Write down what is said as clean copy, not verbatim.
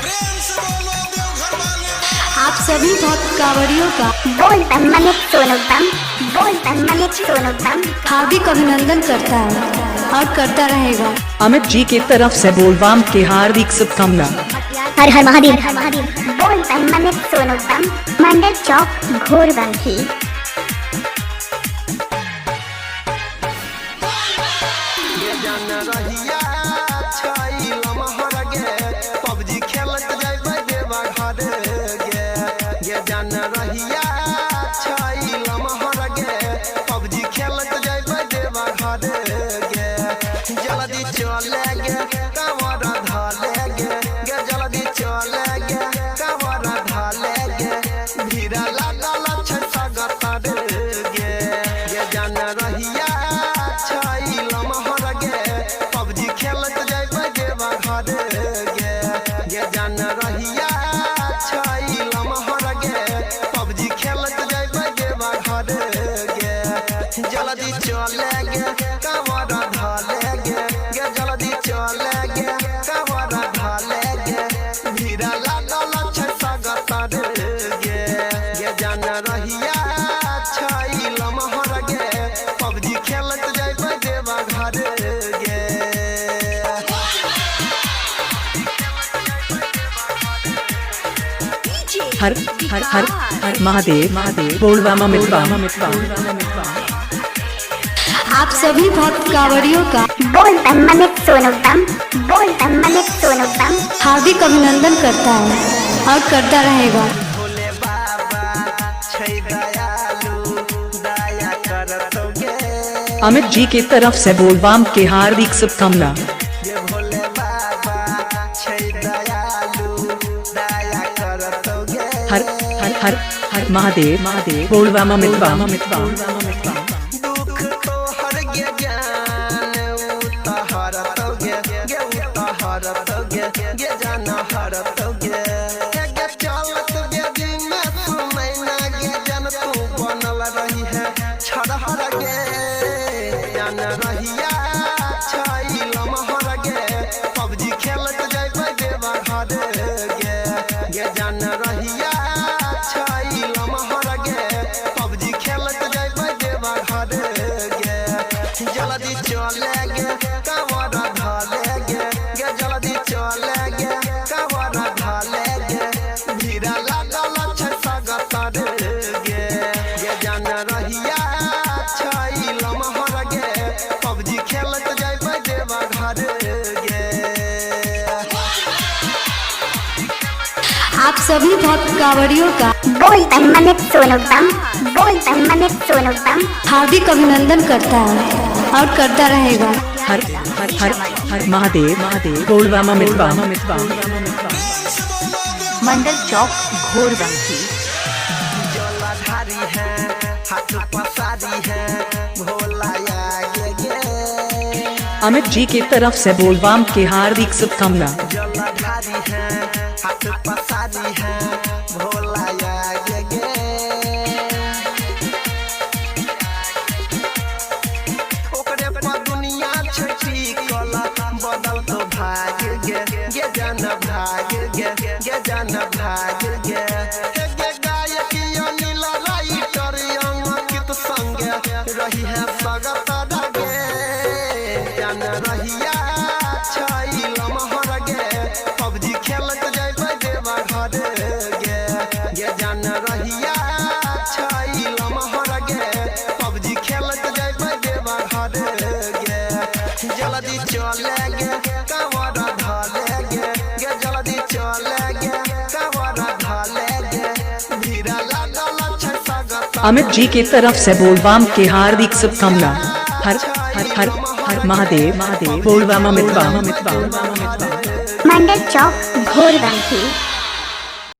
प्रेम से बोलो देवघर वाले बाबा। आप सभी भक्त कांवरियों का बोल बम मलिक सोनू बम, बोल बम मलिक सोनू बम। हार्दिक अभिनंदन करता है और करता रहेगा। अमित जी की तरफ से बोलबम की हार्दिक शुभकामना। हर हर महादेव, हर महादेव। बोल बम मलिक सोनू बम, मंडल चौक घोरबंकी। पबजी खेलत जाइबे देवा घर गे जान रहिया छई लमहर गे पबजी खेलत जाइबे देवा घर गे जल्दी चले गे कमर धले गे जल्दी चले गे कमर धले गे भीड़ लागल छै सगतर गे जान रहिया छई लमहर गे पबजी खेलत जाइबे देवा घर गे जान रहिया छई लमहर गे पबजी खेलत जाइबे देवा घर गे जल्दी चले गे कमर धले गे जल्दी चले गे कमर धले गे भीड़ लागल छै सगतर गे जान रहिया छई लमहर गे पबजी खेलत जाइबे देवा घर गे। हर हर हर हर महादेव महादेव बोलबम अमित आप सभी भक्त कांवरियों का बोल बम मलिक सोनू बम, बोल बम मलिक सोनू बम। हार्दिक अभिनंदन करता है और करता रहेगा। भोले बाबा छै दयालु दया करतोगे अमित जी की तरफ से बोलबम की हार्दिक शुभकामना। ये भोले बाबा छै दयालु दया करतोगे हर हर हर हर महादेव महादेव बोलबम अमित दुख तो हर गे ज्ञान उतहरतोगे गे उतहरतोगे गे जान हरतोगे गे चलत गे दिन में सुनै ना गे जन तू बनल रही है छड़हर गे जान रहिया छई लमहर गे पबजी खेलत जाइबे देवा घर गे जान रहिया छई लमहर गे पबजी खेलत जाइबे देवा घर गे जल्दी चले गे कमर धले गे जल्दी चले गे कमर धले गे भीड़ लागल छै सगतर गे जान रहिया छई लमहर गे पबजी खेलत जाइबे देवा घर गे। आप सभी भक्त कांवरियों का बोल बम मलिक सोनू बम, बोल बम मलिक सोनू बम। हार्दिक अभिनंदन करता है और करता रहेगा। हर हर हर हर महादेव महादेव बोलबम अमित मंडल चौक घोरबंकी। जलाधारी है हाथ पसारी है भोला आगे गे अमित जी की तरफ से बोलबम की हार्दिक शुभकामना। जलाधारी है हाथ पसारी है भोला आगे गे ओकरे पर दुनिया छठी कला बदल तो भाग गे जान भाग गे जान भाग गे गायक अनिल राइटर अंकित संग रही है सगतर गे जान रहिया छई लमहर गे पबजी खेलत जाइबे देवा घर गे जान रहिया छई लमहर गे पबजी खेलत जाइबे देवा घर गे जल्दी चले गे कमर धले गे जल्दी चले गे कमर धले गे भीड़ लागल छै सगतर अमित जी की तरफ से बोलबम की हार्दिक शुभकामना। हर हर हर हर महादेव महादेव बोलबम अमित मंडल चौक घोरबंकी।